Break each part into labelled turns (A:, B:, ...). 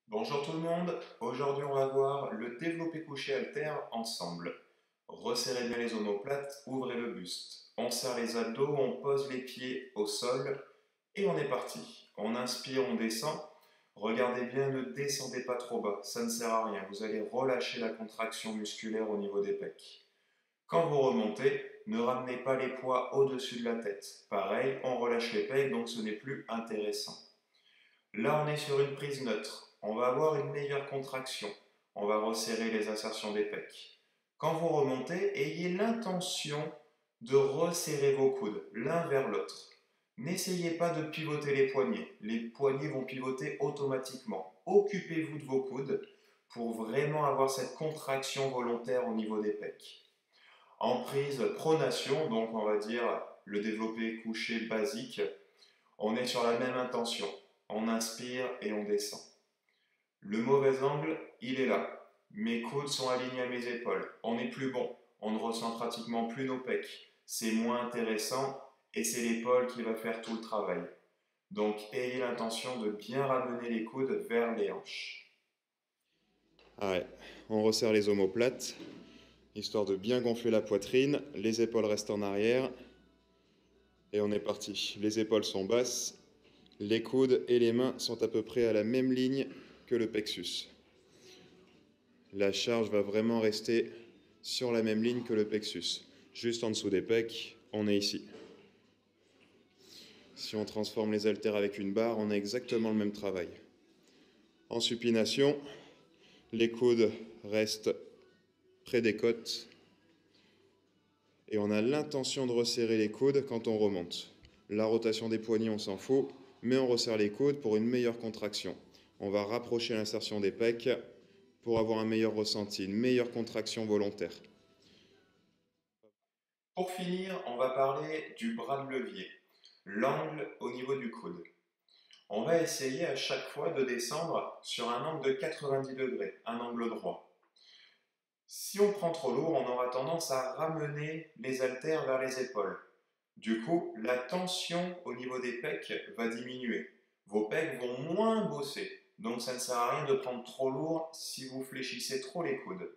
A: Bonjour tout le monde, aujourd'hui on va voir le développé couché halter ensemble. Resserrez bien les omoplates, ouvrez le buste. On serre les abdos, on pose les pieds au sol et on est parti. On inspire, on descend. Regardez bien, ne descendez pas trop bas, ça ne sert à rien. Vous allez relâcher la contraction musculaire au niveau des pecs. Quand vous remontez, ne ramenez pas les poids au-dessus de la tête. Pareil, on relâche les pecs, donc ce n'est plus intéressant. Là, on est sur une prise neutre. On va avoir une meilleure contraction. On va resserrer les insertions des pecs. Quand vous remontez, ayez l'intention de resserrer vos coudes l'un vers l'autre. N'essayez pas de pivoter les poignets. Les poignets vont pivoter automatiquement. Occupez-vous de vos coudes pour vraiment avoir cette contraction volontaire au niveau des pecs. En prise pronation, donc on va dire le développé couché basique, on est sur la même intention. On inspire et on descend. Le mauvais angle, il est là. Mes coudes sont alignés à mes épaules. On n'est plus bon. On ne ressent pratiquement plus nos pecs. C'est moins intéressant et c'est l'épaule qui va faire tout le travail. Donc ayez l'intention de bien ramener les coudes vers les hanches.
B: Ah ouais, on resserre les omoplates, histoire de bien gonfler la poitrine, les épaules restent en arrière, et on est parti. Les épaules sont basses, les coudes et les mains sont à peu près à la même ligne que le plexus. La charge va vraiment rester sur la même ligne que le plexus. Juste en dessous des pecs, on est ici. Si on transforme les haltères avec une barre, on a exactement le même travail. En supination, les coudes restent près des côtes et on a l'intention de resserrer les coudes quand on remonte. La rotation des poignets, on s'en fout, mais on resserre les coudes pour une meilleure contraction. On va rapprocher l'insertion des pecs pour avoir un meilleur ressenti, une meilleure contraction volontaire.
A: Pour finir, on va parler du bras de levier, l'angle au niveau du coude. On va essayer à chaque fois de descendre sur un angle de 90 degrés, un angle droit. Si on prend trop lourd, on aura tendance à ramener les haltères vers les épaules. Du coup, la tension au niveau des pecs va diminuer. Vos pecs vont moins bosser. Donc ça ne sert à rien de prendre trop lourd si vous fléchissez trop les coudes.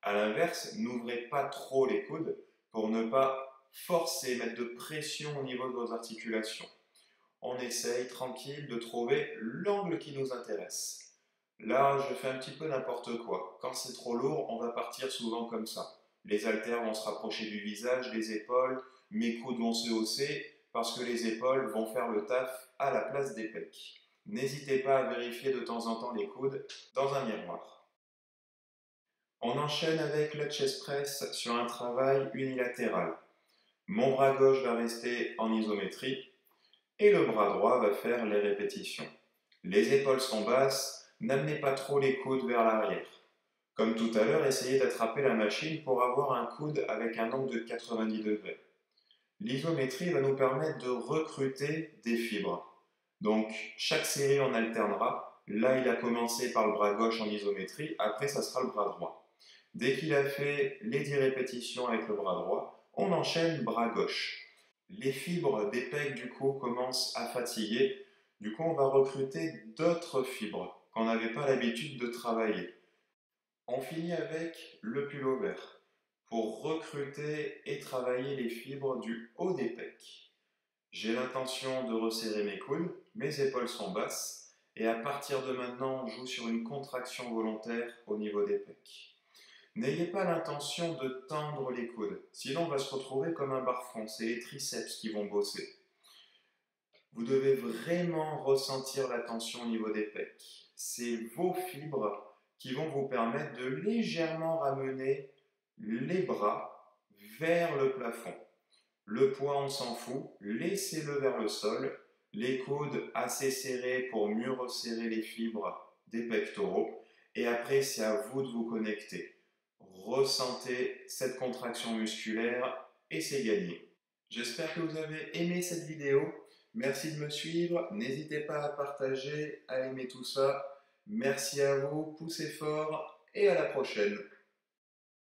A: A l'inverse, n'ouvrez pas trop les coudes pour ne pas forcer, mettre de pression au niveau de vos articulations. On essaye tranquille de trouver l'angle qui nous intéresse. Là, je fais un petit peu n'importe quoi. Quand c'est trop lourd, on va partir souvent comme ça. Les haltères vont se rapprocher du visage, des épaules, mes coudes vont se hausser parce que les épaules vont faire le taf à la place des pecs. N'hésitez pas à vérifier de temps en temps les coudes dans un miroir. On enchaîne avec le chest press sur un travail unilatéral. Mon bras gauche va rester en isométrie et le bras droit va faire les répétitions. Les épaules sont basses, n'amenez pas trop les coudes vers l'arrière. Comme tout à l'heure, essayez d'attraper la machine pour avoir un coude avec un angle de 90 degrés. L'isométrie va nous permettre de recruter des fibres. Donc chaque série on alternera. Là, il a commencé par le bras gauche en isométrie, après ça sera le bras droit. Dès qu'il a fait les 10 répétitions avec le bras droit, on enchaîne bras gauche. Les fibres des pecs du coup commencent à fatiguer. Du coup, on va recruter d'autres fibres qu'on n'avait pas l'habitude de travailler. On finit avec le pullover pour recruter et travailler les fibres du haut des pecs. J'ai l'intention de resserrer mes coudes, mes épaules sont basses et à partir de maintenant, on joue sur une contraction volontaire au niveau des pecs. N'ayez pas l'intention de tendre les coudes, sinon on va se retrouver comme un barre-front, c'est les triceps qui vont bosser. Vous devez vraiment ressentir la tension au niveau des pecs. C'est vos fibres qui vont vous permettre de légèrement ramener les bras vers le plafond. Le poids, on s'en fout, laissez-le vers le sol. Les coudes assez serrés pour mieux resserrer les fibres des pectoraux. Et après, c'est à vous de vous connecter. Ressentez cette contraction musculaire et c'est gagné. J'espère que vous avez aimé cette vidéo. Merci de me suivre. N'hésitez pas à partager, à aimer tout ça. Merci à vous, poussez fort et à la prochaine.